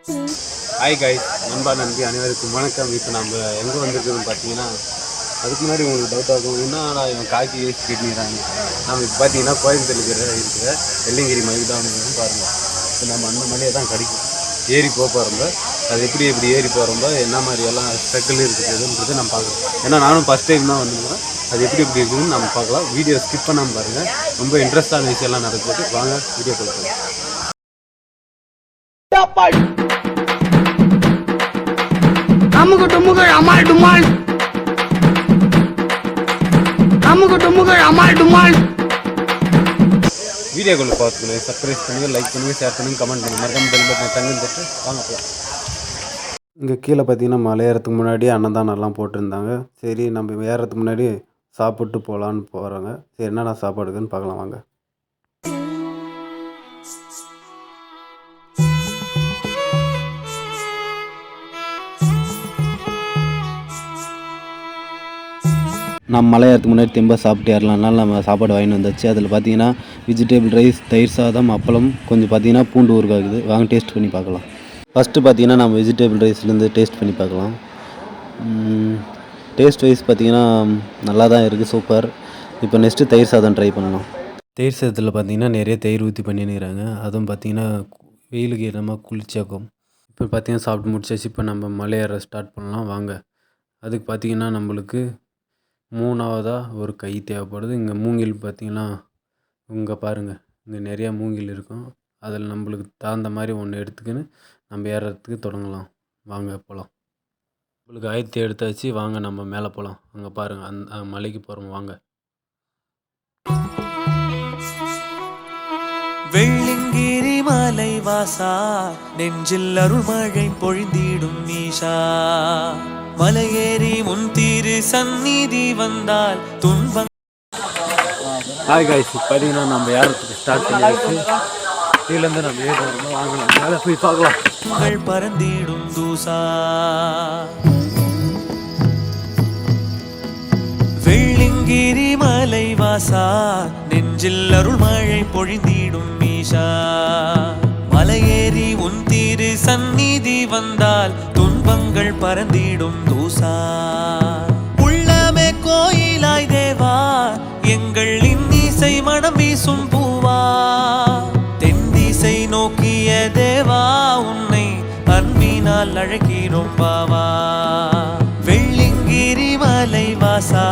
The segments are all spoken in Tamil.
ஹாய் காய்ஸ், நண்பா நன்றி அனைவருக்கும் வணக்கம். இப்போ நம்ம எங்கே வந்திருக்குதுன்னு பார்த்தீங்கன்னா, அதுக்கு முன்னாடி உங்களுக்கு டவுட் ஆகும், என்னடா இவன் காக்கி வேஸ்ட் கட்டிக்கிறாங்க. நம்ம இப்போ பார்த்தீங்கன்னா கோயம்புத்தூர் இருக்கிற வெள்ளிங்கிரி மயில்டான்னு பாருங்கள். இப்போ நம்ம அந்த மலையை தான் கிடைக்கும் ஏறி போகிறோம்ப. அது எப்படி ஏறி போகிறோம்ப என்ன மாதிரி எல்லாம் ஸ்ட்ரகிள் இருக்குதுன்றது நம்ம பார்க்கலாம். ஏன்னா நானும் ஃபஸ்ட் டைம் தான் வந்துருக்கேன். அது எப்படி இருக்குதுன்னு நம்ம பார்க்கலாம். வீடியோ ஸ்கிப் பண்ணாமல் பாருங்கள். ரொம்ப இன்ட்ரெஸ்டான விஷயம்லாம் நடக்குது. வாங்க வீடியோ கொடுக்கலாம். அமுகு டுமுகள் அமால் டுமால், அமுகு டுமுகள் அமால் டுமால். வீடியோக்குள்ளே பார்த்துக்கணும். சப்ஸ்கிரைப் பண்ணுங்கள், லைக் பண்ணுங்கள், ஷேர் பண்ணுங்கள், கமெண்ட் பண்ணுங்கள். மறக்காம பெல் பட்டனை தங்கன்னு தட்டு வாங்க போகலாம். இங்கே கீழே பார்த்தீங்கன்னா மலை ஏறத்துக்கு முன்னாடி அன்னதானம்லாம் போட்டிருந்தாங்க. சரி நம்ம ஏறத்துக்கு முன்னாடி சாப்பிட்டு போகலான்னு போகிறாங்க. சரி என்னென்ன சாப்பாடுக்குன்னு பார்க்கலாம் வாங்க. நம்ம மலை ஏறத்துக்கு முன்னாடி தெம்பாக சாப்பிட்டு ஏறலாம்னால நம்ம சாப்பாடு வாங்கிட்டு வந்தாச்சு. அதில் பார்த்தீங்கன்னா வெஜிடபிள் ரைஸ், தயிர் சாதம், அப்பளம், கொஞ்சம் பார்த்தீங்கன்னா பூண்டு ஊறுகாக்குது. வாங்க டேஸ்ட் பண்ணி பார்க்கலாம். ஃபஸ்ட்டு பார்த்தீங்கன்னா நம்ம வெஜிடபிள் ரைஸ்லேருந்து டேஸ்ட் பண்ணி பார்க்கலாம். டேஸ்ட் வைஸ் பார்த்தீங்கன்னா நல்லா தான் இருக்குது, சூப்பர். இப்போ நெக்ஸ்ட்டு தயிர் சாதம் ட்ரை பண்ணலாம். தயிர் சாதத்தில் பார்த்தீங்கன்னா நிறைய தயிர் ஊற்றி பண்ணிக்கிறாங்க. அதுவும் பார்த்தீங்கன்னா வெயிலுக்கு ஏறமா குளிர்ச்சியாக்கும். இப்போ பார்த்தீங்கன்னா சாப்பிட்டு முடிச்சாச்சு. இப்போ நம்ம மலை ஏற ஸ்டார்ட் பண்ணலாம் வாங்க. அதுக்கு பார்த்தீங்கன்னா நம்மளுக்கு மூணாவதாக ஒரு கை தேவைப்படுது. இங்கே மூங்கில் பார்த்திங்கன்னா இங்கே பாருங்கள், இங்கே நிறையா மூங்கில் இருக்கும். அதில் நம்மளுக்கு தகுந்த மாதிரி ஒன்று எடுத்துக்கின்னு நம்ம ஏறுறதுக்கு தொடங்கலாம். வாங்க போகலாம். நம்மளுக்கு ஆயத்தி எடுத்தாச்சு. வாங்க நம்ம மேலே போகலாம். அங்கே பாருங்கள், அந்த மலைக்கு போகிறோம் வாங்க. வெள்ளிங்கிரி மலை வாசா, நெஞ்சில் அருள்மழை பொழிந்திடும் ஈஷா. மலையேறி முன் திரு சந்நிதி வந்தால் துன்பம். ஹாய் காய்ஸ், பார்த்தீங்கன்னா நம்ம ஏறத்துக்கு ஸ்டார்ட் பண்ணியாச்சு. கீழேருந்து நம்ம ஏறணும். வாங்கலாம், மேலே போய் பார்க்கலாம். பறந்திடும் தூசா. வெள்ளிங்கிரி மலை வாசா, நெஞ்சில் அருள்மழை பொழிந்திடும் ஈஷா. மலையேறி உன் திரு சந்நிதி வந்தால் துன்பங்கள் பறந்திடும் தூசா. உள்ளமே கோயிலாய் தேவா, எங்கள் இன்னிசை மனம் வீசும் பூவா. தென் திசை நோக்கிய தேவா, உன்னை அன்பினால் அழைக்கிறோம் பாவா. வெள்ளிங்கிரி மலை வாசா,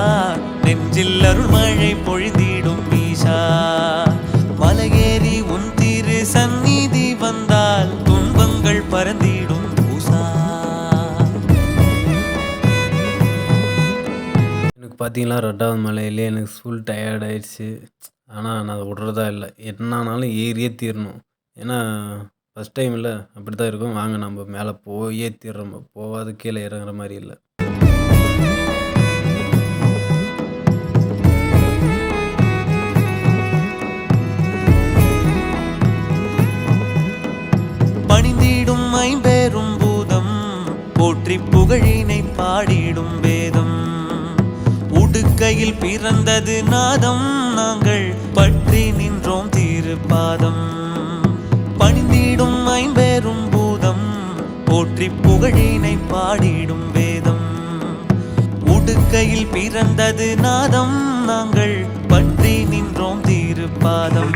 நெஞ்சில் அருள்மழை பொழிந்திடும் ஈஷா. மலையேறி உன் திரு சந்நிதி வந்தால் துன்பங்கள் பறந்திடும் தூசா. எனக்கு பார்த்தீங்கன்னா 2வது மலையிலே எனக்கு ஃபுல் டயர்ட் ஆயிடுச்சு. ஆனால் நான் அதை விட்றதா இல்லை, என்னானாலும் ஏறியே தீரணும். ஏன்னா ஃபஸ்ட் டைம் இல்லை, அப்படி தான் இருக்கும். வாங்க நம்ம மேலே போயே தீர்றோம். போகாது கீழே இறங்குற மாதிரி இல்லை. பணிந்திடும் ஐம்பெரும் பூதம், போற்றி புகழினை பாடிடும் வேதம். உடுக்கையில் பிறந்தது நாதம், நாங்கள் பற்றி நின்றோம் திருப்பாதம். பணிந்திடும் ஐம்பெரும் பூதம், போற்றி புகழினை பாடிடும் வேதம். உடுக்கையில் பிறந்தது நாதம், நாங்கள் பற்றி நின்றோம் திருப்பாதம்.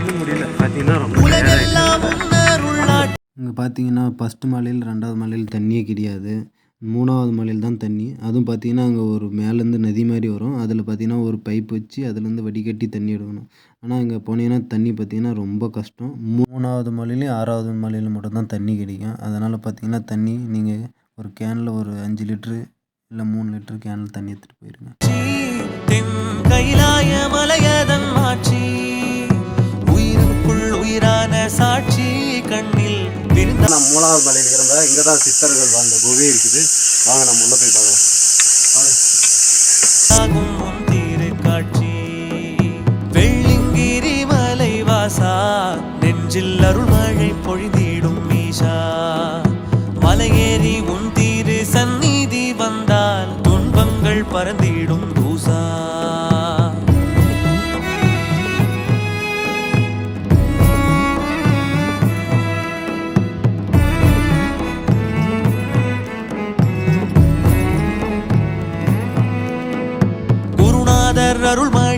உலகெல்லாம் உன்னருள்ளாட்சி. இங்கே பார்த்தீங்கன்னா ஃபஸ்ட்டு மலையில் 2வது மலையில் தண்ணியே கிடையாது. 3வது மலையில் தான் தண்ணி. அதுவும் பார்த்தீங்கன்னா அங்கே ஒரு மேலேருந்து நதி மாதிரி வரும். அதில் பார்த்தீங்கன்னா ஒரு பைப் வச்சு அதுலேருந்து வடிகட்டி தண்ணி எடுக்கணும். ஆனால் இங்கே போனீங்கன்னா தண்ணி பார்த்தீங்கன்னா ரொம்ப கஷ்டம். 3வது மலையிலையும் 6வது மலையில் மட்டும்தான் தண்ணி கிடைக்கும். அதனால் பார்த்தீங்கன்னா தண்ணி நீங்கள் ஒரு கேனில் ஒரு 5 லிட்ரு இல்லை 3 லிட்ரு கேனில் தண்ணி எடுத்துகிட்டு போயிருங்க. தென் கைலாய மலையதன் மாட்சி, உயிருக்குள் உயிரான சாட்சி கண்ணில் விருந்த. நம்ம 3வது மலையில் இருக்கிற இங்கே தான் சித்தர்கள் வாழ்ந்த குகை இருக்குது. வாங்க நம்ம உள்ள போய் பார்க்கலாம். உன் திரு காட்சி. வெள்ளிங்கிரி மலை வாசா, நெஞ்சில் அருள்மழை பொழிந்திடும் ஈஷா. மலையேறி உன் திரு சந்நிதி வந்தால் துன்பங்கள் பறந்திடும் தூசா.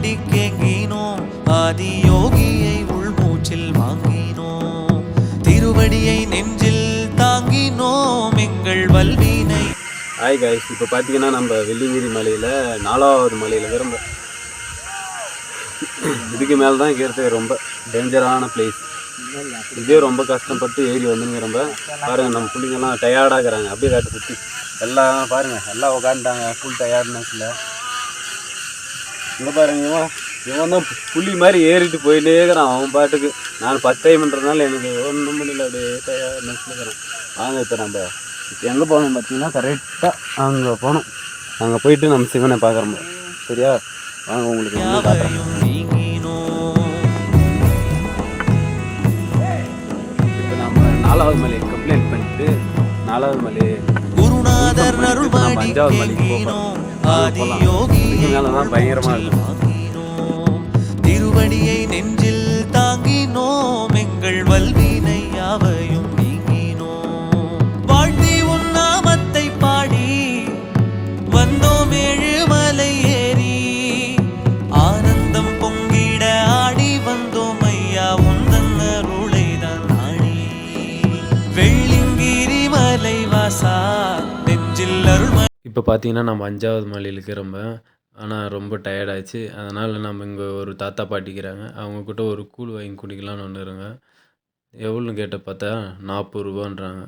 பாடிக்கேங்கினோம் ஆதி யோகியை உள்மூச்சில் வாங்கினோம் திருவடியை நெஞ்சில் தாங்கினோம் எங்கள் வல்வினை. ஹாய் காய்ஸ், இப்போ பார்த்தீங்கன்னா நம்ம வெள்ளிங்கிரி மலையில் 4வது மலையில் ரொம்ப இதுக்கு மேலே தான் ஏற்றது ரொம்ப டேஞ்சரான பிளேஸ். இதே ரொம்ப கஷ்டப்பட்டு ஏறி வந்துங்க. ரொம்ப பாருங்கள், நம்ம பிள்ளைங்கெல்லாம் டயர்டாகிறாங்க. அப்படியே காட்டு சுற்றி எல்லாம் பாருங்கள், எல்லாம் உட்காந்துட்டாங்க ஃபுல் டயர்ட்னஸில். இங்கே பாருங்க, இவன் தான் புள்ளி மாதிரி ஏறிட்டு போயிட்டே இருக்கிறான் அவன் பாட்டுக்கு. நான் ஃபஸ்ட் டைம்ன்றதுனால எனக்கு ஒன்றும் முடியல, அப்படியே டயர்ட்னஸில் இருக்கிறேன். வாங்க இப்போ நம்ம இப்போ எங்கே போகணும் பார்த்தீங்கன்னா கரெக்டாக அங்கே போகணும். அங்கே போயிட்டு நம்ம சிவனை பார்க்குறோம். சரியா, வாங்க உங்களுக்கு இப்போ நம்ம 4வது மலையை கம்ப்ளைண்ட் பண்ணிட்டு 4வது மலை குருநாதர் நம்ம 5வது மலைக்கு போகலாம். மேலே தான் பயங்கரமாக இருக்கும். திருவடியை நெஞ்சில் தாங்கினோம் எங்கள் வல்வினை யாவையும் நீங்கினோம் வாழ்த்தி உன் நாமத்தை பாடி வந்தோம் ஏழுமலை ஏறி ஆனந்தம் பொங்கிட ஆடி வந்தோம் ஐயா உந்தன் அருளை தான் நாடி வெள்ளிங்கிரி மலை வாசா நெஞ்சில் அருள். இப்போ பார்த்தீங்கன்னா நம்ம 5வது மலையில் இருக்கிறோம்ப. ஆனால் ரொம்ப டயர்டாகிடுச்சு. அதனால் நம்ம இங்கே ஒரு தாத்தா பாட்டிக்கிறாங்க, அவங்கக்கிட்ட ஒரு கூழ் வாங்கி குடிக்கலான்னு வந்துடுங்க. எவ்வளோன்னு கேட்ட பார்த்தா 40 ரூபான்றாங்க.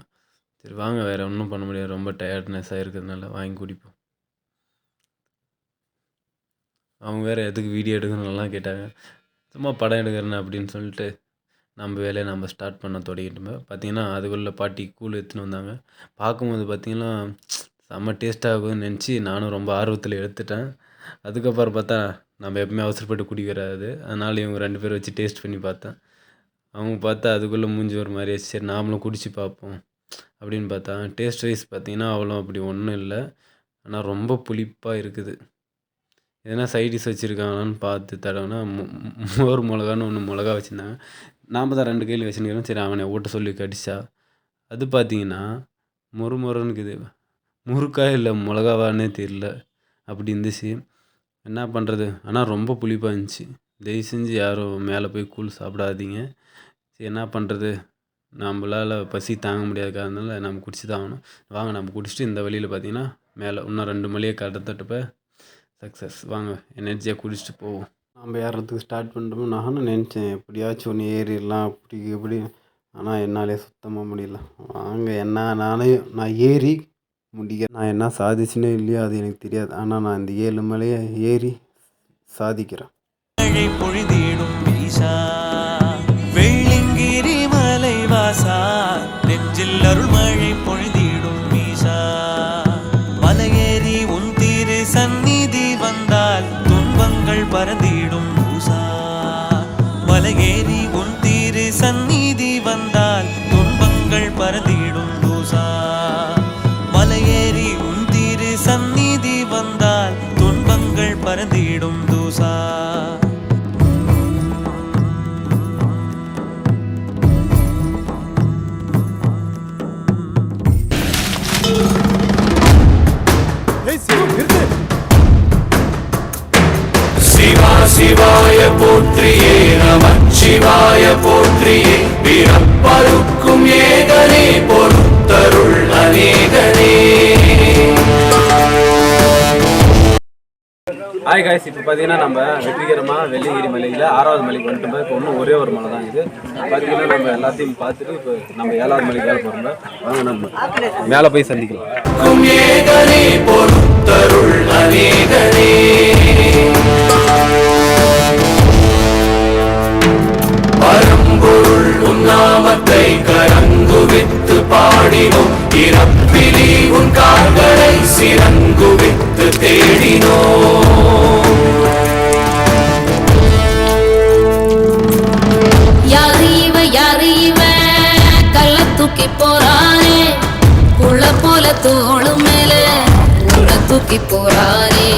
சரி வாங்க, வேறு ஒன்றும் பண்ண முடியாது, ரொம்ப டயர்ட்னஸாக இருக்கிறதுனால வாங்கி குடிப்போம். அவங்க வேறு எதுக்கு வீடியோ எடுக்கணும்லாம் கேட்டாங்க. சும்மா படம் எடுக்கிறேன்னு அப்படின்னு சொல்லிட்டு நம்ம வேலையை நம்ம ஸ்டார்ட் பண்ண தொடங்கிட்டோம். பார்த்திங்கன்னா அதுக்குள்ளே பாட்டி கூழ் எடுத்துன்னு வந்தாங்க. பார்க்கும்போது பார்த்திங்கன்னா செம்ம டேஸ்ட்டாக இருக்குதுன்னு நினச்சி நானும் ரொம்ப ஆர்வத்தில் எடுத்துட்டேன். அதுக்கப்புறம் பார்த்தா நம்ம எப்பவுமே அவசரப்பட்டு குடிக்கிறாது, அதனால் இவங்க 2 பேரும் வச்சு டேஸ்ட் பண்ணி பார்த்தேன். அவங்க பார்த்தா அதுக்குள்ளே மூஞ்சி ஒரு மாதிரி, சரி நாமளும் குடிச்சு பார்ப்போம் அப்படின்னு பார்த்தா டேஸ்ட் வைஸ் பார்த்திங்கன்னா அவ்வளோ அப்படி ஒன்றும் இல்லை. ஆனால் ரொம்ப புளிப்பாக இருக்குது. எதனா சைடிஷ் வச்சுருக்காங்களான்னு பார்த்து தடவைனா மோர் மிளகான்னு ஒன்று மிளகா வச்சுருந்தாங்க. நாம் தான் 2 கையில் வச்சுருக்கிறோம். சரி அவனை ஓட்ட சொல்லி கடிச்சா அது பார்த்திங்கன்னா மொறுன்னு இருக்குது. முறுக்கா இல்லை மிளகாவானே தெரியல, அப்படி இருந்துச்சு. என்ன பண்ணுறது, ஆனால் ரொம்ப புளிப்பாக இருந்துச்சு. தயவு செஞ்சு யாரும் மேலே போய் கூழ் சாப்பிடாதீங்க. சரி என்ன பண்ணுறது, நம்மளால் பசி தாங்க முடியாத காரணனால நம்ம குடிச்சு தான் ஆகணும். வாங்க நம்ம குடிச்சிட்டு இந்த வழியில் பார்த்திங்கன்னா மேலே இன்னும் 2 மலையை கடத்தட்டப்போ சக்ஸஸ். வாங்க எனர்ஜியாக குடிச்சிட்டு போவோம். நம்ம ஏறுறதுக்கு ஸ்டார்ட் பண்ணிட்டோமோ நானும் நினச்சேன் எப்படியாச்சும் ஒன்று ஏறிடலாம் அப்படி இப்படி. ஆனால் என்னாலே சுத்தமாக முடியல. வாங்க என்ன நான் ஏறி முடிய நான் என்ன சாதிச்சுனே இல்லையோ அது எனக்கு தெரியாது. ஆனால் நான் இந்த 7 மலையை ஏறி சாதிக்கிறேன். மழை பொழிந்திடும் ஈசா வெள்ளிங்கிரி மலை வாசா நெஞ்சில் அருள் மழை பொழிந்திடும் ஈசா மலையேறி உன் திரு சந்நிதி வந்தால் துன்பங்கள் பறந்திடும் பூசா மலையேறி உன் திரு சந்நிதி வந்தால் துன்பங்கள் பறந்திடும் பூசா மலையேறி உன் திரு சந்நிதி வந்தால் துன்பங்கள் பறந்திடும் தூசா. சிவா சிவாய போற்றியே நமச்சிவாய போற்றியே பிறப்பருக்கும் ஏகனே பொறுத்தருள் அநேகனே. ஹாய் காய்ஸ், இப்போ பார்த்தீங்கன்னா நம்ம வெற்றிகரமாக வெள்ளிங்கிரி மலையில் 6வது மலைக்கு வந்துட்டு இப்போ இன்னும் ஒரே ஒரு மலை தான் இது. பார்த்தீங்கன்னா நம்ம எல்லாத்தையும் பார்த்துட்டு இப்போ நம்ம 7வது மலைக்கு மேலே போகிறோம். வாங்க நம்ம மேலே போய் சந்திக்கலாம். ஏகனே பொறுத்தருள் அநேகனே பரம்பொருள் உன்னாமத்தை கரங்குவித்து பாடினோம் இறப்பிலி உன் கால்களை சிறங்குவித்து தேடினோம். யாரு இவ கள்ள தூக்கி போறானே புள்ள போல தோளு மேல உள்ள தூக்கி போறானே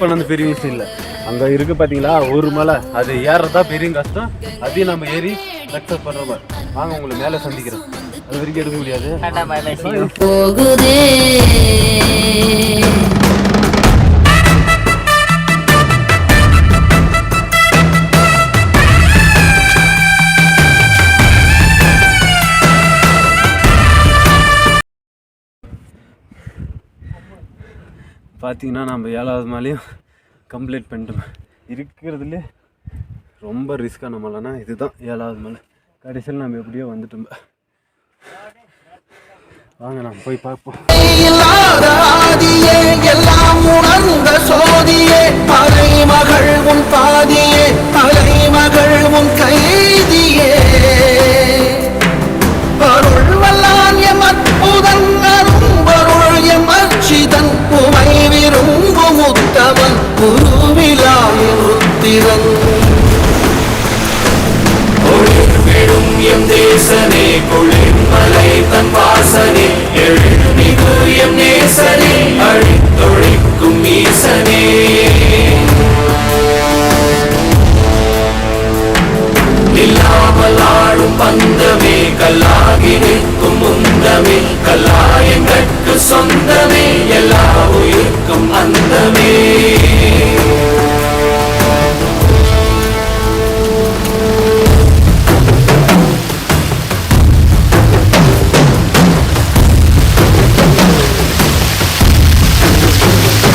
பண்ணது பெரிய விஷயம் இல்லை. அங்கே இருக்கு பார்த்தீங்களா ஒரு மலை, அது ஏறதா பெரிய கஷ்டம். அதையும் நம்ம ஏறி சக்ஸஸ் பண்ணுறோம். வாங்க உங்களை மேலே சந்திக்கிறோம். அது வரைக்கும் எடுக்க முடியாது. போகுதே பார்த்தீங்கன்னா நம்ம 7வது மலையும் கம்ப்ளீட் பண்ணிட்டோம். இருக்கிறதுலே ரொம்ப ரிஸ்க்கான மலைனா இதுதான் 7வது மலை. கடைசியில் நம்ம எப்படியோ வந்துட்டோம். வாங்க நம்ம போய் பார்ப்போம். எல்லாம் உணர்ந்த சோதியே மகள் உன் பாதியே மகள் உன் கைதியே அருள் வல்லான் எம் அற்புதன் அரும்பருள் எம் அச்சிதன் உமை விரும்பும் உத்தமன் குருவிலாய் ருத்திரன் விழும் எம் தேசனே குளிர்மலை தன் வாசனே எழுமிகு எம் நேசனே அழித்தொழிக்கும் ஈசனே இல்லாமல் ஆடும் பந்தமே கல்லாகி நிற்கும் முந்தமே கல்லாயங்கட்கு சொந்தமே எல்லா உயிர்க்கும் அந்தமே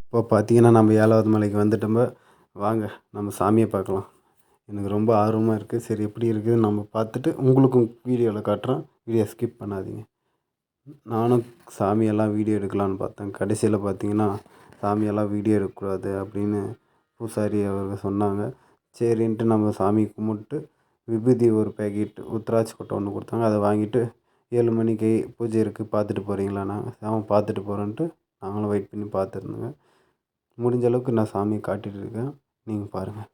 இப்போ பார்த்தீங்கன்னா நம்ம 7வது மலைக்கு வந்துட்டோம். வாங்க நம்ம சாமியை பார்க்கலாம். எனக்கு ரொம்ப ஆர்வமாக இருக்குது. சரி எப்படி இருக்குதுன்னு நம்ம பார்த்துட்டு உங்களுக்கும் வீடியோவில் காட்டுறேன். வீடியோ ஸ்கிப் பண்ணாதீங்க. நானும் சாமியெல்லாம் வீடியோ எடுக்கலான்னு பார்த்தேன். கடைசியில் பார்த்தீங்கன்னா சாமியெல்லாம் வீடியோ எடுக்கக்கூடாது அப்படின்னு பூசாரி அவர்கள் சொன்னாங்க. சரின்ட்டு நம்ம சாமி கும்பிட்டு விபூதி ஒரு பேக்கெட் உத்ராட்சி கொட்டை ஒன்று கொடுத்தாங்க. அதை வாங்கிட்டு 7 மணிக்கு பூஜை இருக்குது பார்த்துட்டு போகிறீங்களா? நாங்கள் பார்த்துட்டு போகிறோன்ட்டு நாங்களும் வெயிட் பண்ணி பார்த்துருந்தோங்க. முடிஞ்ச அளவுக்கு நான் சாமியை காட்டிகிட்டு இருக்கேன். நீங்கள் பாருங்கள்.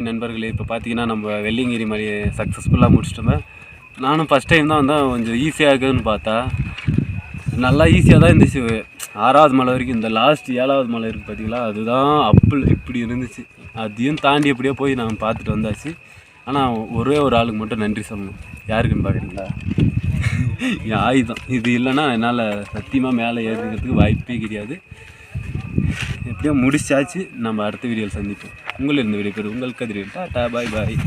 நண்பர்களே, இப்போ பார்த்தீங்கன்னா நம்ம வெள்ளியங்கிரி மலையை சக்ஸஸ்ஃபுல்லாக முடிச்சிட்டோமே. நானும் ஃபஸ்ட் டைம் தான் வந்தால் கொஞ்சம் ஈஸியாக இருக்குதுன்னு பார்த்தா நல்லா ஈஸியாக தான் இருந்துச்சு. 6வது மலை வரைக்கும் இந்த லாஸ்ட் 7வது மலை இருக்குது பார்த்தீங்களா, அதுதான் இப்படி இருந்துச்சு. அதையும் தாண்டி எப்படியோ போய் நான் பார்த்துட்டு வந்தாச்சு. ஆனால் ஒரே ஒரு ஆளுக்கு மட்டும் நன்றி சொல்லணும். யாருக்குன்னு பார்க்குறீங்களா? என் ஆயுதம். இது இல்லைன்னா என்னால் சத்தியமாக மேலே ஏறிக்கிறதுக்கு வாய்ப்பே கிடையாது. எப்படியோ முடிச்சாச்சு. நம்ம அடுத்த வீடியோவில் சந்திப்போம். உங்களிருந்து வீடியோ உங்கள் கதிரில் டாடா பாய் பாய்.